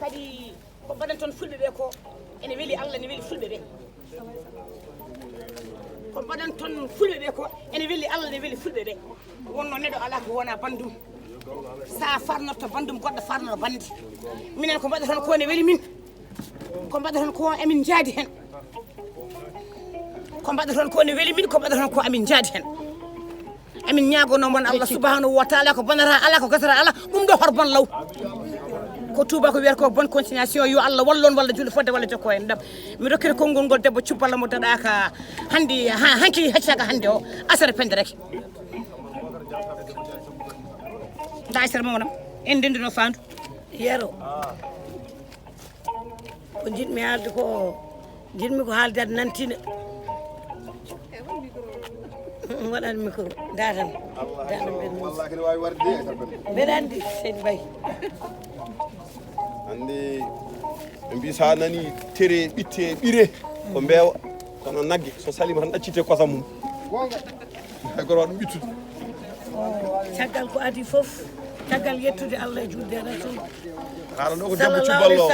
kadi ko mbaɗen toon fulɓe ɓe ko ene weeli Allah ne weeli fulɓe ɓe ko mbaɗen toon fulɓe ɓe ko ene weeli Allah ne weeli fulɓe ɓe wonno neɗɗo ala ko wona bandum sa farnoto bandum goɗɗo farnoto bande minen ko mbaɗa toon ko ne weeli min ko mbaɗa toon ko emin jaadi hen ko mbaɗa toon ko ne weeli min ko mbaɗa toon ko amin jaadi hen amin ñaagono mon Allah subhanahu wa taala ko bonata ala ko gasata ala ɗum ɗo horbon law ko tuba ko wiyata ko bonne continuation yo Allah wallon walla julde fodde walla jokko en ɗam mi rokkira konngol ngol debbo cubballa mo daɗaka hande hanki haccaka hande o asara pende rek da asara mamanam en ndendino fandu yero ko jiɗmi haalde ko jiɗmi ko haaldade nantina waɗan micro datan mbeɗa andi seydi Baye andi ɓe mbi sa nani tere ɓitte ɓire ko mbeewa kono nagge so salima tan ɗaccite kosam mum hay goto waɗum ɓittude caggal ko adi fof caggal yettude Allah e julde rasul haala ɗo ko debbo cuballo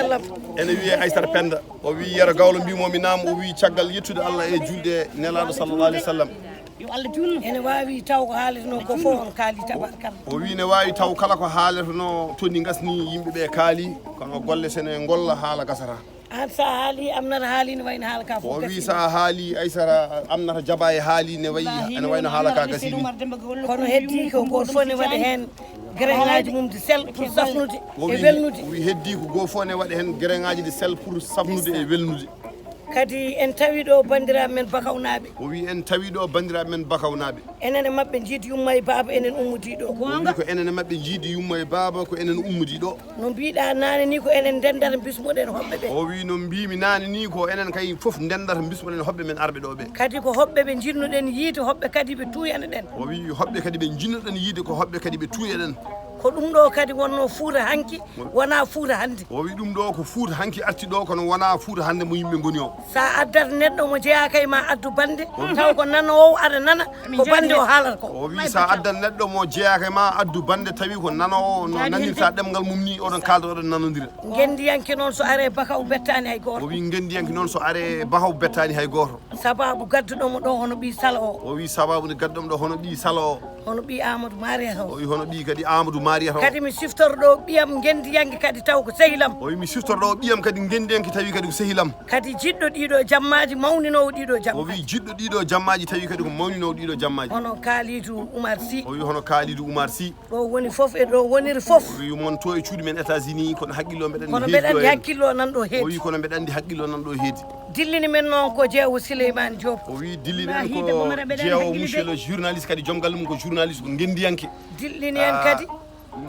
ene wiye Aissata Penda o wi yero gawlo mbimomi naam o wi caggal yettude Allah e julde nelaɗo sallallah alih w sallam yo Allah junnu ene wawi taw ko haalirno ko fof on kaali tabarkalla o wi ne wawi taw kala ko haalirno toni gasni yimɓeɓe kaali kono golle sene golla haala gasata an sa haali amnata haali ne wayno haala ka fof o wi sa haali Aissata amnata jaba e haali ne wayi ene wayno haala ka gasini kono heddi ko goto fof ne waɗa hen greŋaji mum de sel pour safnude e welnude o wi heddi ko goto fof ne waɗa hen greŋaji de sel pour safnude e welnude kadi en tawi ɗo bandiraɓe men bakawnaɓe o wi en tawi ɗo bandiraɓe men bakawnaɓe enene mabɓe jiidi yumma e baaba enen ummodi ɗo wi ko enene mabɓe jiidi yumma e baaba ko enen ummodi ɗo no mbiɗa nane ni ko enen ndendata bismoɗen hoɓɓe ɓe o wi no mbimi nane ni ko enen kay foof ndendata bismoɗen hoɓɓe men arɓe ɗo ɓe kadi ko hoɓɓe ɓe jinnuɗen yiide hoɓɓe kadi ɓe tuyana ɗen o wi hoɓɓe kadi ɓe jinnoɗen yiide ko hoɓɓe kadi ɓe tuuyaɗen ko ɗum ɗo kadi wonno Fuuta hanki wona Fuuta hande o wi ɗum ɗo ko Fuuta hanki arti ɗo kono wona Fuuta hande mo yimɓe goni o sa addata neɗɗo mo jeeyaka e ma addu bande taw ko nanowo aɗa nana ko bande o haalata ko o wi sa addat neɗɗo mo jeeyaka e ma addu bande tawi ko nanowo no nanirta ɗemgal mum ni oɗon kalda oɗon nanodira gendiyanke noon so are bakaw bettani hay goto o wi gendiyanke noon so are bakaw bettani hay goto sababu gadduɗomo ɗo hono ɓi Sala o wi sababu nde gadduɗomo ɗo hono ɓi Sala o hono ɓi Amadou Mariata o wi hono ɓi kadi Amadou Mariata o kadi mi siftoro ɗo ɓiyam gendiyanke kadi taw ko sehilam o wi mi siftoro ɗo ɓiyam kadi gendiyanke tawi kadi ko sehilam kadi jiɗɗo ɗiɗo jammaji mawninowo ɗiɗo jammaji o wi jiɗɗo ɗiɗo jammaji tawi kadi ko mawninowo ɗiɗo jammaji hono Kalidou Oumar Sy o wi hono Kalidou Oumar Sy ɗo woni fof e ɗo woniri fof o wi mon to e cuuɗi men États-Unis kono haqqillo mbeɗa kono mbeɗa andi hakkillo nan ɗo heedi o wi kono mbeɗa andi haqqillo nan ɗo heedi dillini men noon ko jeewo Souleymane Diop o wi dillinen ko jeewo monsieur le journaliste kadi joom galle mum ko journaliste ko gendiyanke dillini en kadi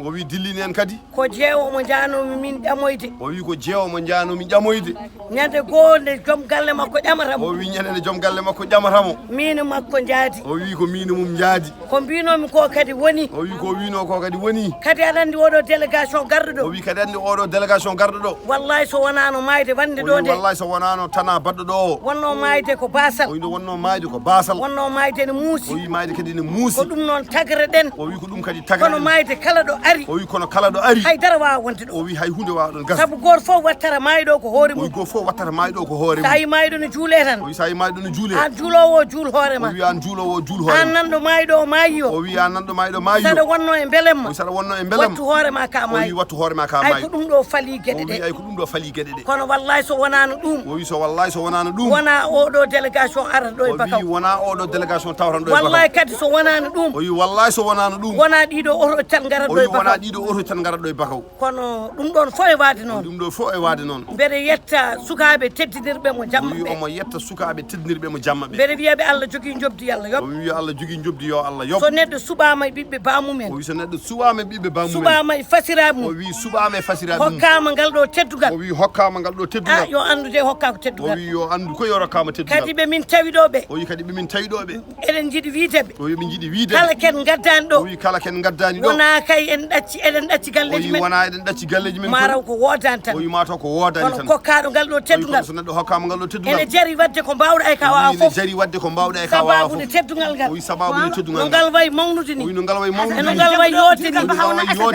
o wi dillini en kadi ko jeewo mo janomi min ƴamoyde o wi ko jeewo mo janomi ƴamoyde ñande goo nde joom galle makko ƴamatamo o wi ñande nde joom galle makko ƴamatamo min makko jaadi o wi ko min mum jaadi ko mbinomi ko kadi woni o wi ko wino ko kadi woni kadi aɗa andi oɗo délégation garɗo ɗo o wi kadi andi oɗo délégation garɗo ɗo wallahi so wonano mayde wande ɗo nde wallahi so wonano tana baɗɗo ɗo o wonno mayde ko basal o wi no wonno mayde ko basal wonno mayde ne muusi o wi mayde kadi ne muusi ko ɗum noon tagre ɗen o wi ko ɗum kadi tagre kono mayde kala ɗo ari o wi kono kala ɗo ari haydara wawa wonde ɗo o wi hay hunde wawa ɗon gas saabu goto fof wattata mayɗo ko hoore o wi mum goto fof wattata mayɗo ko hoore sa yi mayɗo ne juule tan o wi sa yi mayɗo ne juule an juulowo o juul hoore ma o wi an juulowo o juul hoore an nanɗo mayɗo o maayi o o wi an nanɗo mayɗo maayi saɗa wonno e beelem o ma wi saɗa wonno e beelem wattu hoore ma ka o wi maayi wattu hoore ma ka ay maayi ko ɗum ɗo faali o gueɗe wi ɗe ay ko ɗum ɗo faali gueɗe ɗe kono wallahi so wonano ɗum o wi so wallahi so wonano ɗum wona oɗo délégation arata ɗo e o wi Bakaw wona oɗo délégation tawtan ɗo e wallahi Bakaw kadi so wonano ɗum o wi wallahi so wonano ɗum wona ɗiɗo oto tan garat o ɗo wi e wona Bakaw ɗiɗo oto tan garat ɗo e Bakaw kono ɗum ɗon fof e waade noon ɗum ɗo fof e waade noon mbeɗa yetta sukaɓe teddidirɓe mo o jamma wi ɓe omo yetta sukaɓe tednirɓe mo jamma ɓe mbeɗa wiyaɓe Allah jogui jobdi Allah o yoɓ wi Allah jogui jobdi yo Allah yob so neɗɗo suɓama e ɓiɓɓe bamumen o wi so neɗɗo suɓama e ɓiɓɓe bamumen suɓama e fasiraɓe o mum wi suɓama e fasiraɓe mum hokkama ngal ɗo teddugal o wi hokkama ngal ɗo a teddugal yo andude hokka ko o teddugal wi yo andu ko yo rokkama teddugal kadi ɓe min tawi ɗo ɓe o wi kadi ɓemin tawi ɗo ɓe eɗen jiiɗi wiideɓe o wi ɓe jiiɗi wiide kala ken gaddani o ɗo wi kala ken gaddani ɗo wona kay eɗen ɗacci galleji men wona eɗen ɗacci galleji men maraw ko wodani tan o wi mataw ko wodani tan kokkaɗo ngal ɗo teddugal so neɗɗo hokkama ngal ɗo teddugal ene jari wadde ko mbawɗa e ka wawa ene fof jari wadde ko mbawɗa e ka wawa fof sababude teddugal ngal o wi sababude teddugal no ngal wayi mawnude ni no ngal wayi mawnude eno ngal wayi yotini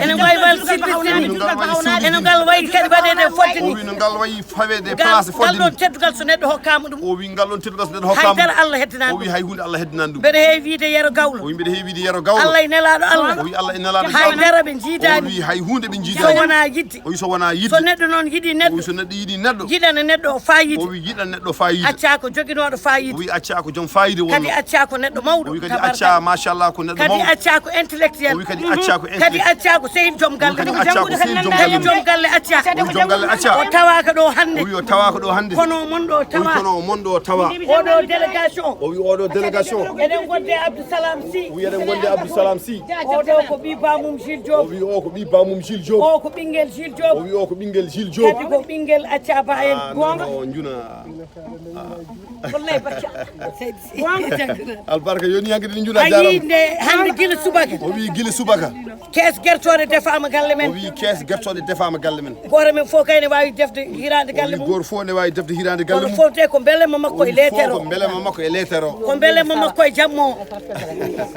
eno wayi wal sibbitini eno ngal wayi kadi waɗede fodde o ni wi no ngal wayi fawede place fodde ngal ɗon teddugal so neɗɗo hokkama ɗum o wi ngal ɗon teddugal so neɗɗo hokkama haydara Allah heddinani o wi hay hunde Allah heddinani ɗum mbeɗa heewi wiide yero gawlo o wi mbeɗa heewi wiide yero gawlo Allah e nelaɗo Allah o wi Allah e nelaɗo haydara ɓe o jiidani wi hay hunde ɓe so jiidani wona yidde o wi so wona so yidde neɗɗo noon yiiɗi o neɗɗo wi so neɗɗo yiiɗi neɗɗo jiɗana neɗɗo o o fayide wi yiɗan neɗɗo fayide acca ko joguinoɗo o fayide wi acca ko joom fayide kadi wonno acca ko neɗɗo mawɗo o wi kadi tabaraka. acca machallah ko neɗɗo kadi mawɗo acca ko intellectuel o wi kadi acca ko kadi acca ko sehil joom galle kadi acca ko sehil joom kadi galle joom galle acca o wi joom galle acca o tawaka ɗo hande o wi o tawaka ɗo hande kono monɗo o wi tawa kono monɗo o tawa oɗo délégation o wi oɗo délégation eɗen gonde Abdoussalam Sy o wi eɗen gonde Abdoussalam Sy oɗo ko ɓi bamum Gilles o Diop wi o ko ɓi bamum Gilles Diop o ko ɓinguel Gilles o Diop wi o ko ɓinguel Gilles Diop kadi ko ɓinguel acca ba en gonga o juna wallahi barka seydi Sy albarka yoni hanke ɗen juna a jaram yinde hande guila subaka o wi guila subaka kees guertode defama galle o men wi kees guertoɗe defama galle men goto men fof kayne wawi defde hirande galle o wi mum goto fof ne wawi defde hirande galle kono mum fofte ko beelema makko e lettere ko o beelema makko e lettere o ko beelema makko e jammo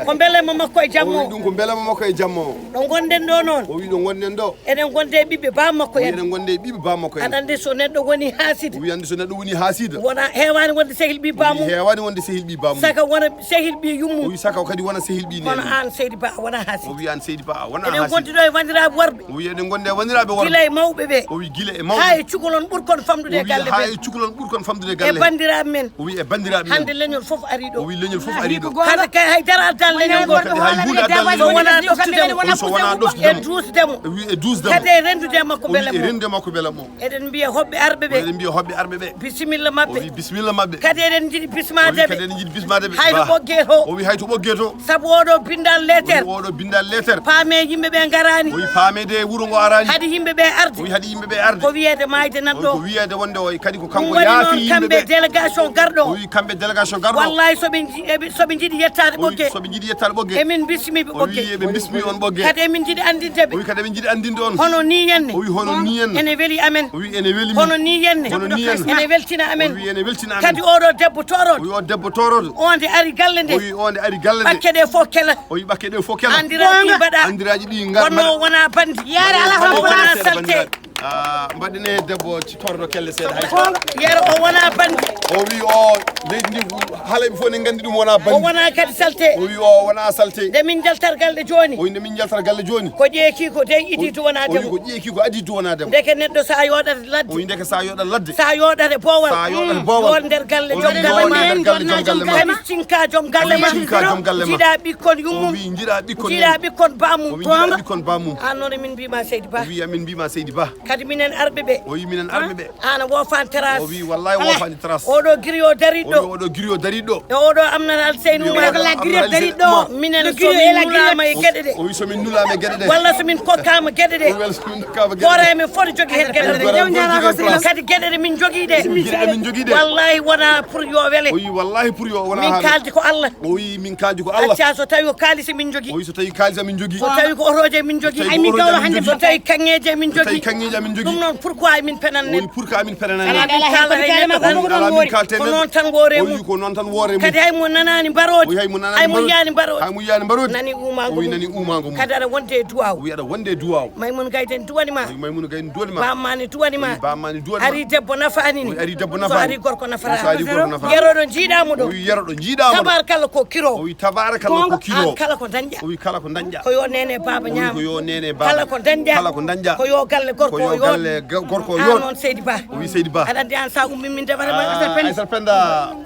ko beelema makko e o jammo wi ɗum ko beelema makko e jamma o ɗo gonɗen ɗo noon o wi ɗo gonɗen ɗo eɗen gonde e ɓiɓɓe bam makko o wi en eɗen gonde e ɓiɓe ba makko en aɗa andi so neɗɗo woni o haaside wi andi so neɗɗo woni ha sida wona hewani wonde sehil ɓi o wi bamum hewani wonde sehil ɓi bamum saka wona sehil ɓi o yummum wi saka kadi wona sehil ɓi kono nene an seydi ba wona o haaside wi an seydi ba a wona eɗen ha gondi sida ɗo e wandiraɓe worɓe o wi eɗen gonde e wandiraɓe worɓe gila e mawɓe ɓe o wi guila e ha mawɓe e cukalon ɓuurkon famɗude o e wi galle ha men e cukalon ɓuurkon famdude e galle bandiraɓe men o wi e bandiraɓe hande men leñol foof ari o ɗo wi leñol foof ari ɗo kadi kay haydara addal leñol ngol kadi hay hunde addal so leñol wona ɗoftudemo o so wona e ɗofdemo duusdemo o wi e dusdemo kadi e rendude makko o wi beele e mum rende makko beela mo eɗen mbiya hoɓɓe arɓe ɓe eɗen mbiya hoɓɓe arɓe ɓe bisimilla o mabɓe wi bisimilla mabɓe kadi eɗen jiiɗi o wi bismadeɓe kadi eɗen jiiɗi bismade ɓe hayto Ba. ɓoggue to o wi hay to ɓoggue to saabu oɗo bindal o lettere wi oɗo bindal lettere paame yimɓeɓe garani o wi paamede e wuuro ngo arani haade yimɓeɓe o arde wi haade yimɓeɓe arde ko wiyede mayde nan o ɗo ko wiyede wonde o kadi ko ɗum kanko waɗi yaafi noon kamɓe yimɓeɓe délégation garɗo o wi kamɓe délégation garɗo wallahi soɓe jiiɗi yettade o wi ɓoggue soɓe jiiɗi yettade ɓoggue emin bismiɓe o wi ɓoggue eɓe bismi on ɓoggue kadi emin jiiɗi andindeɓe o wi kadi eɓe jiiɗi andinde on hono ni henne o wi hono ni en ene weeli amen o wi ene weeli min hono ni henne Hono ni henne. ene weltina o amen wi ene weltina kadi amen oɗo debbo o toroɗo wi o debbo toroɗo onde ari galle o nde wi onde ari galle nde ɓakke ɗe fof kela o wi ɓakke ɗe fof kela andiraɗi mbaɗa andiraji ɗi wonno wona bandi yaare ala Mbaɗe wona seeɗa salte bandiraɓe. Mbaɗine debbo torɗo kelle seeɗa hay yeero o wona bandi o wi o leydi ndi haalaɓe fof ne gandi ɗum wona o bandi wona kadi salte o wi o wona salte nde min jaltat galɗe joni o wi nde min jaltata galle joni ko ƴeeki ko dey idi to wona o wi demo ko ƴeeki ko adi to wona demo ndeke neɗɗo sa yoɗat o ladde wi ndeke sa yoɗat ladde sa yoɗat bowal sa yoɗat bowal yon nder galle o wi joom galle yo ma nder galle joom galle ma kadi cinka joom galle ma cinka joom galle ma jiiɗa ɓikkon o yummum wi jiiɗa ɓikkon jiiɗa ɓikkon o bamum wi jiiɗa ɓikkon bamum an noon min mbima seydi o ba wi amin mbima seydi ba kadi minen arɓe ɓe o wi minen arɓe ɓe an a wofani terrasse o wi wallahi wofani trace oɗo giri o o dariɗo wi oɗo giri o dariɗo e oɗo amnat alseynu ma minen somin nulama e gueɗe ɗe o wi somin nulama e gueɗe ɗe walla somin kokkama gueɗe ɗe walla somin dokkama gueɗe hoore men foti jogui hen gueɗe ɗe kadi gueɗe ɗe min jogui ɗe gueɗe min jogui ɗe wallahi wona pour yo weele o wi wallahi pour yo wona min kaldi ko Allah o wi min kaldi ko Allah acca so tawi ko kalisi min jogui o wi so tawi kalisa min jogui so tawi ko otoje min jogui ay min gawlo hande so tawi kanŋeje min so tawi jogui kanŋeji amin jogui ɗum noon pourquoi min penan o nen wi pour que amin penanani ala min kala hay neɗɗo tan ala min kalte ko noon tan woore o mum wi ko noon tan woore mum kadi hay mo nanani o mbarode wi hay mo nanani hay mo yiyani mbarode hay mo yiyani mbarode nani o umago wi nani umago mum kadi aɗa wonde e duwaw o wi aɗa wonde e duwaw maymun gayden duwanima o wi maymuno gayni duwanima bammani duwanima bammani duwanima ari debbo nafanini o wi ari debbo so nafani ari gorko nafata so ari gorko nafata yeroɗo jiiɗamo o ɗo wi yeroɗo jiiɗamo tabarakalla ko o kiro wi tabarakalla ko kilo kala ko dañƴa o wi kala ko dañƴa ko yo nene baba o wi ñaama ko yo nene kala baba ko dañƴa kala ko dañƴa ko yo galle gorko ko yo o galle gorko o an yoot noon seydi ba o wi seydi ba aɗa andi an sa ummi min defata ma Aissata Penda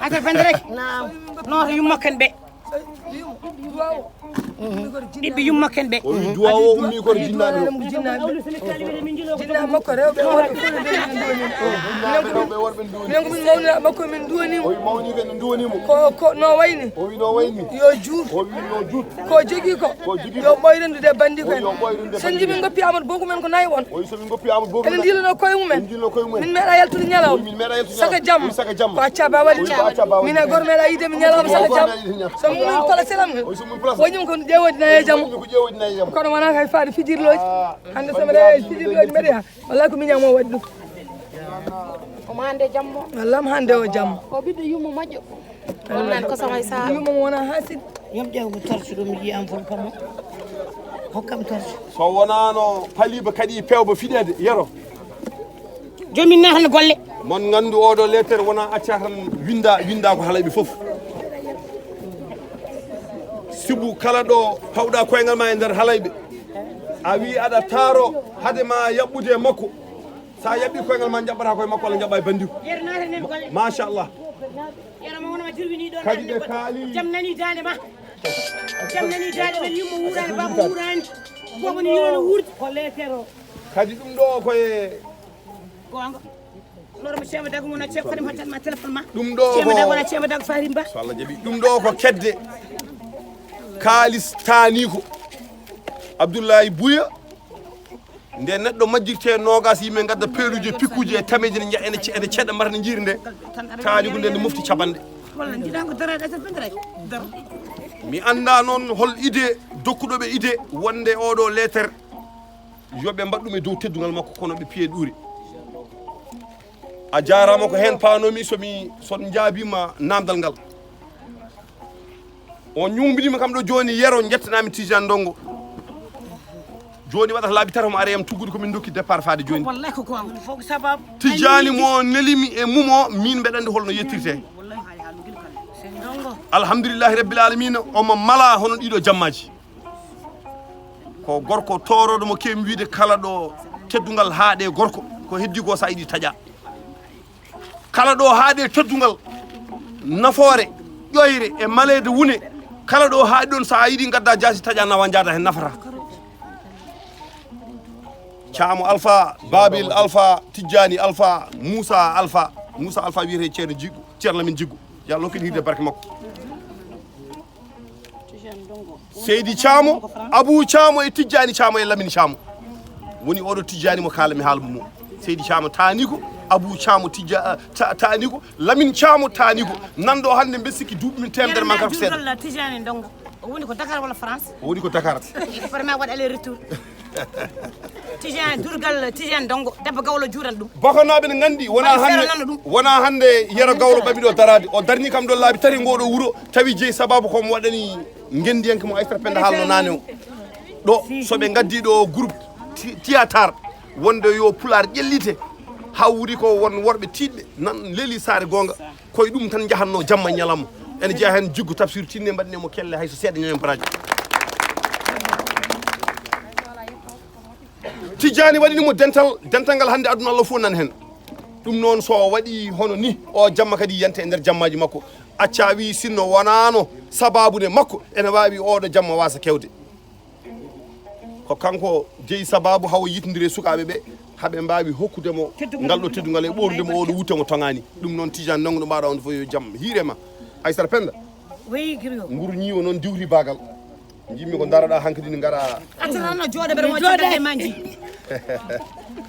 Aissata Penda rek nam noto yummaken ɓe ɗiɓɓe yummaken ɓe o wi duwa o ummi koto jinnaɓe jinnaɓe makko rewɓe worɓe fof ne rewɓe worɓe duwoni min komin mawnira makko min duwanimo o wi mawni ken no duwanimo ko no wayni o wi no wayni yo juut o wi yo juut ko jogui ko jogui yo ɓoyrendude bandi ko o en yo ɓoyrude sen ji min goppi amadou bogu men ko nayi won o wi somin goppi amadou bogu enen dilano koye mumen en dilno koye mumen min meeɗa yaltude ñalawma min meeɗa yaltude saka jamma saka jamma ko acca ba waɗi ko acca ba waɗi min e goto meeɗa yidemi ñalawma saka jamma so min Allah selam o so mun place wonum ko ƴeewodi nayi jam ko ƴeewodi nayi jam kono wona kay faade fijirloji hande somi rewi fijirloji mbeɗa yaha wallahi ko miñamo waɗi ɗum omo hande jammo wallam hande o jamma o ɓiɗɗo yummo moƴƴo wonnan ko samay sa yumma mo wona hasid yom ƴewgo torche ɗum yi enveloppe mo hokkam torche so wonano paliba kadi pewba fiɗede yero joni min natano golle mon gandu oɗo lettere wona acca tan winda ko halayɓe foof sibu kala ɗo pawɗa koyngal ma e nder halayɓe a wi aɗa taaro hade ma yaɓɓude makko sa yaɓɓi koyngal ma jaɓɓata koye makko walla jaɓɓa e bandiko yero natanen golle machallah yero mo wonoma jirwini ɗon kadi ɓe kaali jam nani dande ma jam nani dande men yummo wurani baba wurani bomo ni yono wurdi ko lettere o kadi ɗum ɗo koye gonga loro mo cema dago wona cema fadim hattan ma téléphone ma ɗum ɗo cema dago wona cema dago farim ba so Allah jaaɓi ɗum ɗo ko kedde kaalis taaniko Abdoulaye Bouya nde neɗɗo majjirte nogas yimɓe gadda peeruji pikkuji e tameji ene ceɗɗa mbarne jiiri nde taanigo nde nde mofti caɓanɗe walla jiɗa ko darade tan bendaraki dar mi anda noon hol idée dokkuɗoɓe idée wonde oɗo lettere yoɓe mbaɗɗum e dow teddugal makko kono ɓe piye ɗuuri a jarama ko hen panomi son jaabima namdal ngal on ñumbinima kam ɗo joni yero jettanami Tidiane Ndongo joni waɗata laabi tati mo ari yam tuggude komin dokki départ faade joni wallahi ko gonga fof ko sababu Tidiane mo nelimi e mumo min mbeɗa andi holno yettirte alhamdulillahi rabbil alamina omo mala hono ɗiɗo jammaji ko gorko toroɗo mo kemi wiide kala ɗo teddugal haaɗe gorko ko heddi ko sa yiɗi taƴa kala ɗo haaɗe teddugal nafoore ƴoyre e malede wune kala ɗo haaɗi ɗon sa yiɗi gadda jasi taƴa nawa jaada hen nafata Caamo Alpha Babil Alpha Tidjani Alpha Moussa Alpha wiyete ceerno Jiggo ceerno Lamin Jiggo yo Allah hokkide hirde barke makko Seydi Caamo Abou Caamo e Tidjani Caamo e Lamine Caamo woni oɗo Tidjani mo kalami haalmo mo Seydi Caamo taaniko Abou Caamo taaniko Lamine Caamo taaniko nanɗo hannde mbe sikki duuɓi min temedere ma garko seeɗa Tidjani Ndongo o woni ko Dakar walla France o woni ko Dakar vraiment waɗa aller retour Tidjani durgal Tidjani Ndongo debbo gawlo juuran ɗum bakanoɓe ne gandi wona hande yero gawlo ɓaɓi ɗo darade o darni kam ɗo laabi tati ngoɗo wuuro tawi jeeyi sababu komo waɗani gendiyanke mo Aissata Penda haalno nane o ɗo soɓe gaddi ɗo groupe théâtre wonde yo pular ƴellite hawri ko won worɓe tiɗɓe nan leeli saare gonga koye ɗum tan jahanno jamma ñalamma ene jeeya hen Jiggo Tafsir tinne mbaɗinemo kelle hayso seeɗa ñoyen baraji Tidjani waɗinimo dental ngal hannde aduna Allah fof nan hen ɗum noon so waɗi hono ni o jamma kadi yiyante e nder jammaji makko acca wi sinno wonano sababude makko ene wawi oɗo jamma wasa kewde ko kanko jeeyi sababu hawo yitodiri e sukaɓe ɓe haaɓe mbawi hokkudemo ngal ɗo teddugal e ɓordemo oɗo wuttemo tongani ɗum noon Tidjani Ndongo ɗo mbaɗa on fof yo jaam hiirema Aissata Penda weyi grio nguru ñiwo noon diwri bagal jimmi ko daraɗa hankkadi ne gara attanano jooɗe ɓeɗa mo jooɗe manji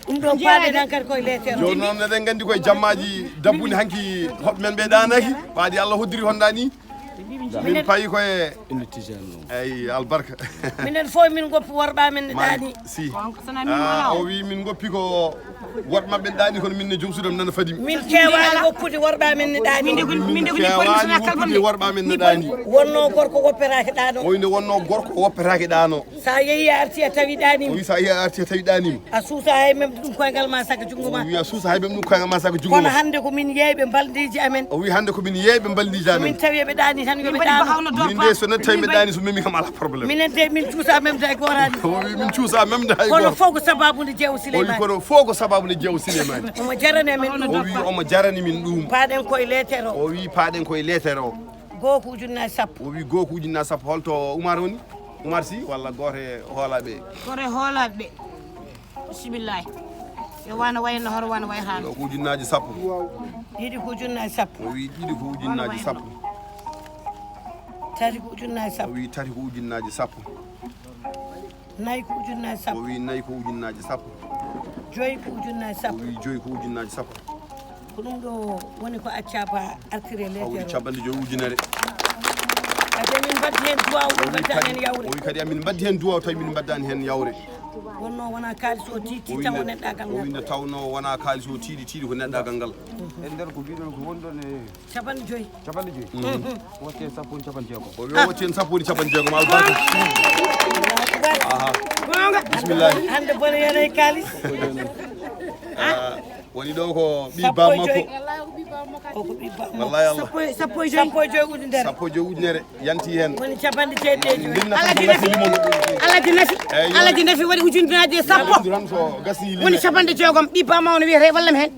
ɗum ɗo paade tan kadi koye lettere joni noon eɗen gandi koye jammaji dabbuni hanki hoɓɓe men ɓe ɗanaki ɓaadi Allah hoddiri honɗa ni min payi koye eyyi albarka minen fof min goppi worɓe amen ne ɗaani si o wi min goppi ko worɓe mabɓe ne ɗaani kono min ne joom suudam nana fadimi min kewani woppude worɓe amen ne ɗaani min kewani woppude worɓe amen ne ɗaani wonno gorko woppetake ɗano oyde wonno gorko woppetake ɗano sa yeehi a arti a tawi o ɗanima wi sa yeehi a arti a tawi ɗanima a suusa hay memde ɗum koyngal ma saka jungo ma o wi a suusa hay memde ɗum koyngal ma saka jungo kono ma hande komin yeeyɓe baldiji amen o wi hande komin yeeyɓe baldiji amen min tawi ɓe ɗani tan yoɓe ɗano min de so natti tawi ɓe ɗani so memi kam ala probléme minen de min cuusa memde hay gorani o wi min cuusa memde hay kono goto fof ko sababude jeewo o wi Souleymane kono fof ko sababude jeewo Souleymane omo jarani men o ɗum wi omo jarani min ɗum paaɗen koye lettere o o wi paaɗen koye lettere o goho ko ujunnaje sappo o wi goho ko ujunnaje sappo holto Oumar woni Oumar Sy walla goto e hoolaɓe gore hoolaɓe ɓe bisimillahi yo wana wayno hoto wana way haala ɗo ko ujunnaje sappo ɗiɗi ko ujunnaje sappo o wi ɗiɗi ko ujunnaje sappo tati ko ujunnaje o sappo wi tati ko ujunnaje sappo nayyi ko ujunnaje o sappo wi nayyi ko ujunnaje sappo joyyi ko ujunnaje o sappo wi joyyi ko ujunnaje sappo ko ɗum ɗo woni ko accaba artire o wi lettere o caɓanɗe joyi ujunere ade min baddi hen duwaw badda hen yawre o wi kadi amin baddi hen duwaw tawi min baddani hen yawre wonno wona kalis o titi taw neɗɗagal o winde tawno wona kalis o tiiɗi ko neɗɗagal ngal e nder ko mbiɗon ko wonɗon e capanɗe joyyi wotte sappo en capan jeegom o wi wotti en sappo woni capan jeegom albarka gonga bisimillahi hande bone yene kalis woni ɗo ko ɓi bam makko o ko ɓiba wallahi allah sappo e joyyi ujunere sappo e joyi ujunere yanti hen woni capanɗe jeeɗiɗe joyyi alaji nafi waɗi ujunaji e sappo tan so gasi woni capanɗe jeegom ɓi bamawno wiyete wallam hen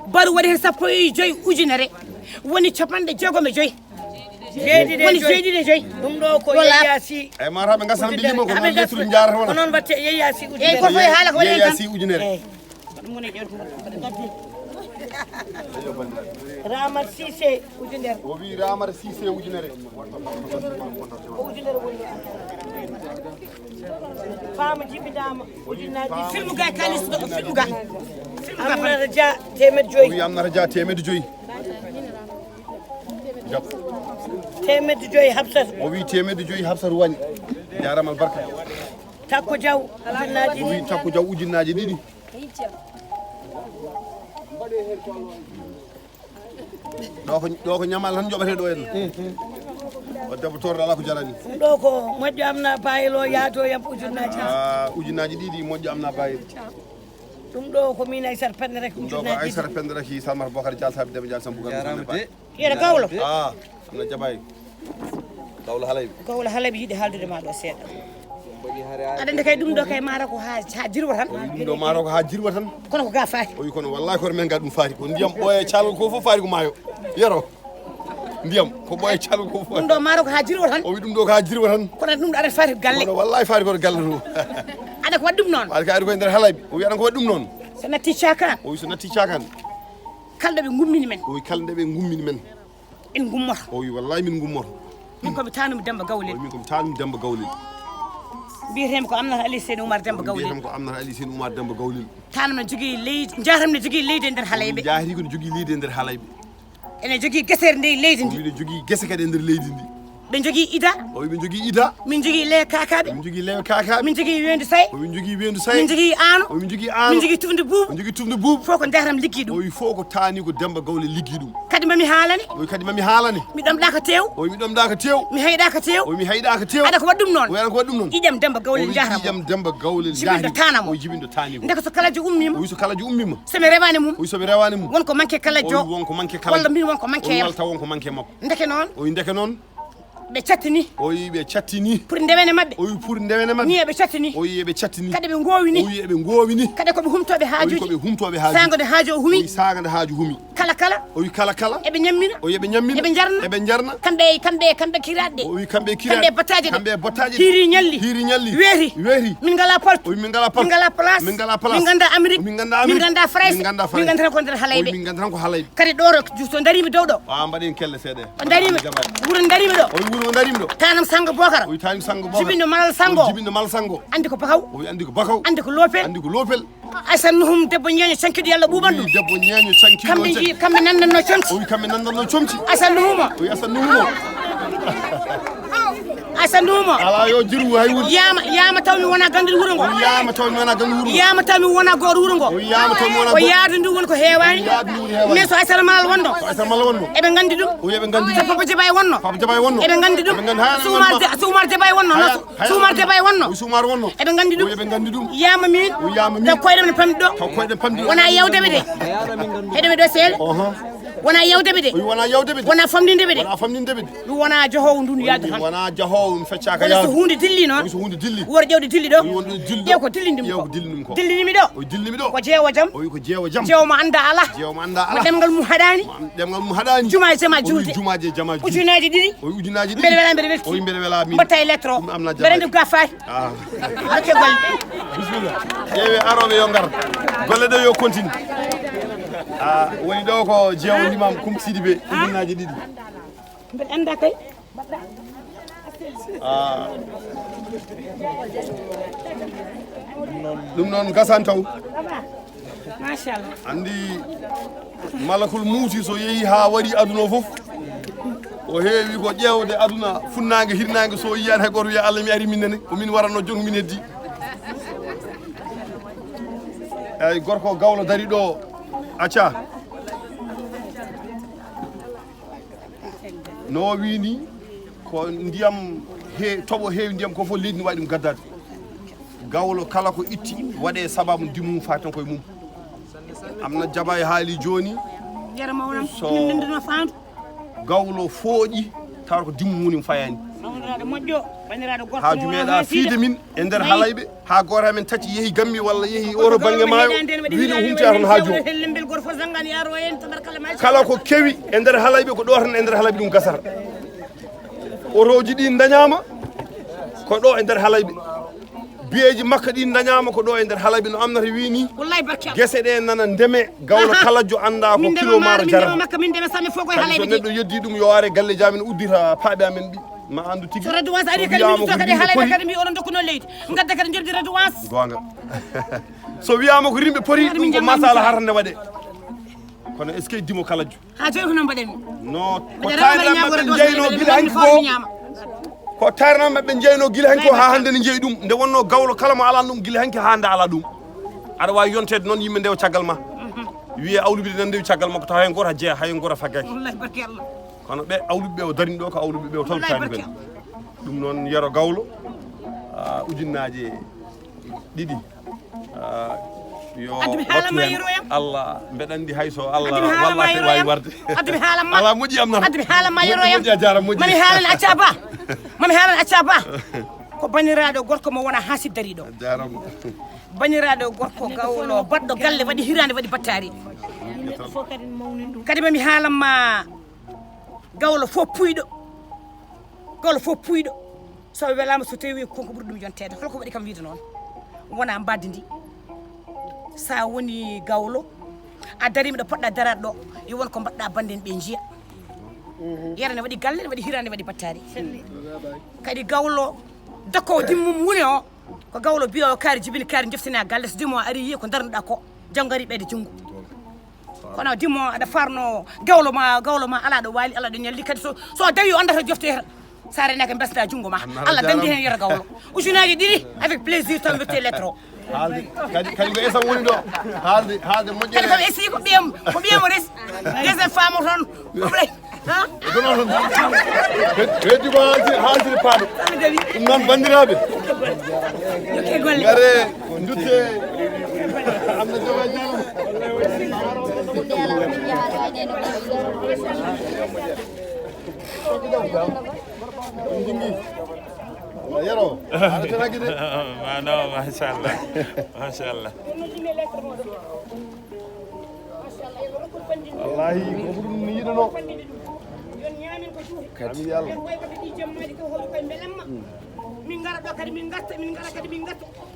baru waɗi hen sappo e joyi ujunere woni capanɗe jeegom e joyi woni jeeɗiɗi e joyi ɗum ɗo ko yeyyasi e mataɓe gasa hamɓe limo ko noon lettude jarata wona ko noon watte yeyyasi eyyi ko foye haala ko waɗi hen tan yeyyasi ujunere Ramar Cissé ujunere o wi Ramar Cissé ujunere ujunere woni fama jibinama ujunnaji filmu ga kalis ɗo filmu ga Aminata Dia temed o joyyi wi Aminata Dia temedde joyyi jab temedde joyyi Habsat o wi temedde joyyi Habsat wañi jarama albarka Takko Diaw ujunnaji o wi Takko Diaw ujunnaji ɗiɗi ɗo ko ñamal tan joɓete ɗo en o debbo torde ala ko jarani ɗum ɗo ko moƴƴo amna bayilo yaato yam ujunnaji ujunnaji ɗiɗi moƴƴo amna bayil ɗum ɗo ko min Aissata Penda rek ɗum ɗo ko Aissata Penda rek Salmata Bocar Diallo Deɓe Diallo Sambou yeɗa gawlo amna jaɓay gawlo halayɓe gawlo haalaɓe yiiɗi haaldude ma ɗo seeɗa aɗa andi kay ɗum ɗo kay mata ko ha jirwa tan ɗum ɗo mata ko ha jirwa tan kono ko ga faati o wi kono wallahi koto men ga ɗum faati ko ndiyam ɓooye calol ko fof faati ko maayo yero ndiyam ko ɓooye calol ko fof ɗum ɗo mata ko ha jirwa tan o wi ɗum ɗo ko ha jirwa tan kono ɗum ɗo aɗa faati ko galle kono wallahi faati koto galle to aɗa ko waɗi ɗum noon waɗa ka ari koye nder halayɓe o wi aɗa ko waɗi ɗum noon so natti cakan o wi so natti cakan kalɗo ɓe gummini men o wi kala nde ɓe gummini men en gummoto o wi wallahi min gummoto min komi tanumi Demba Gawlel min komi tanumi Demba Gawlel mbiyetemi ko Aminata Ali Seyni Oumar Demba Gawlel mbiyetemi ko Aminata Ali Seyni Oumar Demba Gawlel tanum ne jogui leydi jatam ne jogui leydi e nder halayɓe jahiri kono jogui leydi e nder halayɓe ene jogui guesere nde leydi o ndi wi ne jogui guese kadi e nder leydi ndi ɓe jogui ida o wi ɓe jogui ida min jogui lewe kakaɓe min jogui lewe kakaɓe min jogui wendu say o min jogui wendu say min jogui ano o min jogui ano min jogui tufde buubu min jogui tufde buubu fof ko jatam liggi o ɗum wi fof ko taani ko Demba Gawlel liggi ɗum kadi mami haalane o wi kadi mami haalane mi ɗamɗa ko tew o wi mi ɗamɗa ko tew mi hayɗa ko tew o wi mi hayɗa ko tew aɗa ko waɗi ɗum noon o wi aɗa ko waɗi ɗum noon ƴiƴam Demba o Gawlel wi jahata ƴiƴam Demba Gawlel jibindo tanamo o jibindo taani ko ndeko so kalajo ummima o wi so kalajo ummima somi rewani mum o wi soɓe rewani mum wonko manque kalajo o wi wonko manque kala walla min wonko manque yam walla taw wonko manque makko ndeke noon o wi ndeke noon ɓe cattini o wi ɓe cattini pour ndewene mabɓe o wi pour ndewene mabɓe ni eɓe cattini o wi eɓe cattini kadi ɓe gowini o wi eɓe gowini kadi koɓe humtoɓe o wi haajuji koɓe humtoɓe haajuji sagode haajo o o humi wi sagade haaju humi kala kala o wi kala kala eɓe ñammina o wi eɓe ñammina eɓe jarna eɓe jarna kamɓe kiraɗe o wi kamɓe kamɓe battaje ɗe kamɓe battaje hiiri ñalli hiiri ñalli weeti weeti min ngala porte o wi min ngala porte min ngala place min ngala place min ganda Amérique min ganda Amérique min ganda France min ganda min ganda tan ko nder o wi halayɓe min ganda tan ko halayɓe kadi ɗo so darimi dow ɗo mbaɗen kelle seeɗa o darimi wuuro darimi ɗo o wi wuuro darimi ɗo tanam Sango Bocara o wi tani sango Bocar jibindo Malal Sango jibindo Malal Sango andi ko Bakaw o wi andi ko Bakaw andi ko Lopel andi ko Lopel Aissata Nuhum debbo ñeño cankiɗo Yallah ɓuuɓan ɗum debbo ñeño cankiɗo kamɓe nandanno comci o wi kamɓe nandanno comci Aissata Nuhuma o wi Aissata Nuhuma Aissata Nuhuma ala yo jiru hay wuuro yama taw mi wona gandude wuuro ngo o wi yama taw mi wona gandu wuuro yama taw mi wona goto wuuro ngo o wi yama taw mi wona o yaadu ndu woni ko heewani mais so Aissata Malal wonno so Aissata Malal wonno eɓe gandi ɗum o wi eɓe gandi so Papa Djabay wonno Papa Djabay wonno eɓe gandi ɗum so Oumar Djabay wonno Oumar Djabay wonno o wi Soumar wonno eɓe gandi o wi eɓe gandi ɗum yama min o wi yama min taw koyɗe men pamɗi ɗo taw koyɗe pamɗi ɗo wona yewdeɓe de heɗomi ɗo seeɗa wona yewdeɓe de o wi wona yewdeɓe de wona famdindeɓe de wona famdindeɓe de ɗum wona johowo ndun yaadu tan wona jahowo mi feccaka kono so yaadu hunde dilli noon so hunde dilli woto ƴewde dilli ɗo o wi wonɗo dilli ƴeew ko dillindimi ƴeew ko ko dillinimi ko dillinimi ɗo o wi dillinimi ɗo ko jeewo jam o wi ko jeewo jam jeewo mo anda ala jeewo mo anda mo ala ɗemgal mum haɗani ɗemgal mum haɗani jumaji jama o wi julde jumaji e jamaji julde ujunaji ɗiɗi o wi ujunaji mbeɗa ɗiɗi wela mbeɗa welti o wi mbeɗa wela min mbatta e lettre o ɗum amna mbeɗa andi ko ga faati dokke golle bisimilla ƴeewe aroɓe yo ngar golle ɗe yo continue woni ɗo ko jeewo ndimam Coumba Sidibé ujunaji ɗiɗi mbeɗa anda kay ɗum noon gasan taw machallah andi malakul muuti so yeehi ha waɗi aduna o foof o o heewi ko ƴeewde aduna funnaange hirnaange so yiyani hay goto wiya Allah mi ari minnene ko min waranno jongo min heddi eyyi gorko gawlo dari ɗo acca no wini ko ndiyam toɓo heewi ndiyam ko fof leydi ne wawi ɗum gaddade gawlo kala ko itti waɗe sababu dimum fa tan koye mum amna jaba e haali joni so gawlo fooƴi tawa ko dimmu woni fayani haaju meeɗa fiide min e nder halayɓe ha goto amen tati yeehi gammi walla yeehi oto banggue maayo wiino humta toon haaju o kala ko kewi e nder halayɓe ko ɗo tan e nder halayɓe ɗum gasata otoji ɗi dañama ko ɗo e nder halayɓe biyeji makka ɗi dañama ko ɗo e nder halayɓe no amnata wini guese ɗe nana ndeme gawlo kalajo anda ko kilo maaro jarata so neɗɗo yeddi ɗum yo are galle jamin uddita paaɓe amen ɓi ma andu tigui redouance ari kadi min to kadi halayɓe kadi mbi oɗon dokkuno leydi gadda kadi joddi redouance gonga so wiyama ko rimɓe poti ɗum ko masala harande waɗe kono est ce que dimo kalajo ha joni ko noon mbaɗenmi no ko tayran mabɓe jeyno guila hanki ko tayran mabɓe jeyno guila hanki ko ha hande ne jeeyi ɗum nde wonno gawlo kala mo alano ɗum guila hanki ha hande ala ɗum aɗa wawi yontede noon yimɓe ndewa caggal ma wiye awluɓeɗe nan ndewi caggal makko taw hay goto jeeya hay goto faggaki kono ɓe awluɓe ɓe o darini ɗo ko awluɓe ɓe o tawtani ɓen ɗum noon yero gawlo ujunnaje ɗiɗi yo wattu hen Allah mbeɗa andi hayso Allah wallahi wawi warde ala moƴƴi am nan admi haalam ma yoroyam moƴƴi a jara moƴƴi mami haalan acca ba mami haalan acca ba ko baniraɗo gorko mo wona ha siddariɗo jarama baniraɗo gorko gawlo baɗɗo galle waɗi hirande waɗi battari kadi mami haalanma gawlo fof puyɗo so welama so tawi konko ɓuuri ɗum yontede holko waɗi kam wiide noon wona mbaddi ndi sa woni gawlo a darima ɗo poɗɗa darade ɗo yo won ko mbaɗɗa banden ɓe jiiya yara ne waɗi galle ne waɗi hirande waɗi battari kadi gawlo dokkowo dimmum woni o ko gawlo biyowo kaari jibini kaari jeftina galle so dimmo ari yiya ko darnuɗa ko janggo ari ɓeyde junggo kono dimmo aɗa farno gawlo ma ala ɗo waali ala ɗo ñalli kadi so dawi o andata jofteta sa renaka besda junggo ma Allah dandi hen yero gawlo ujunaji ɗiɗi avec plaisir tan wette lettre o haalde kadi ko esam woni ɗo haalde moƴƴere kadi kam esi ko ɓiyamo res deuxième femme toon problème gono toon heddi ko haaldiri paaɗo ɗum noon bandiraɓe gare dutte amna joga yero arata de no machallah wallahi ko ɗum ni yiɗano kadi yalla min gara ɗo kadi min gatta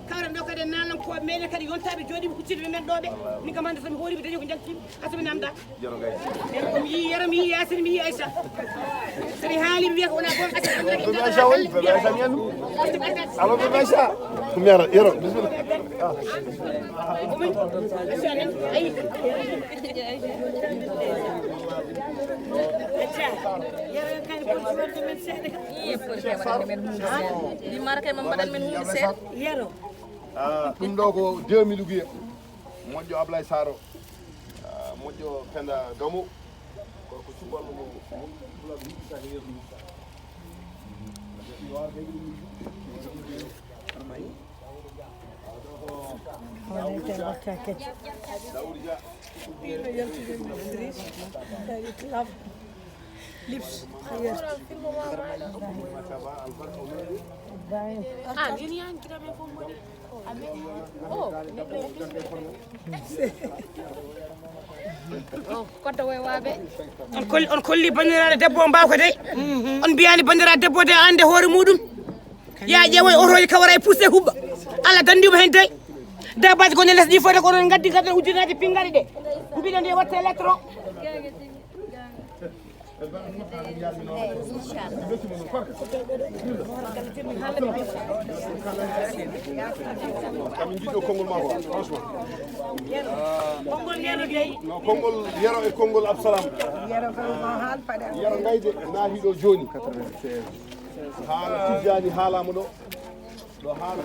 kawren ɗo kadi nanan ko mene kadi yontaɓe jooɗiɓe hucciɓe men ɗo ɓe min kam hande somi hooriɓe dañi ko jaltimi hasomi namda mi yi Yero mi yi Yasine mi yi Aïcha somi haali mi wiya ko wona gon Aïcha woni Aïcha mi andu alo bébé Aïcha ko mi ara Yero bismillah ɗum ɗo ko 2000 uguiya moƴƴo Ablaye Saro moƴƴo Penda Gamo ko cuballo mo on kolli bandiraɗo debbo mbawko dey on mbiyani bandiraɗo debbo de ande hoore muɗum ya ƴeewoy otoji kawara e poussé huɓɓa Allah dandimo hen dey dabaji gonne less ɗi fode ko ɗon gaddi gadden ujunaji pingaɗe ɗe mbiɗen nde watte électron kamin jiɗɗo konngol ma ko franchement konngol neno jeeyi no konngol Yero e konngol Absalam yero ko ma haal paɗe yero gayde naahi ɗo joni haala tijjani haalama ɗo haala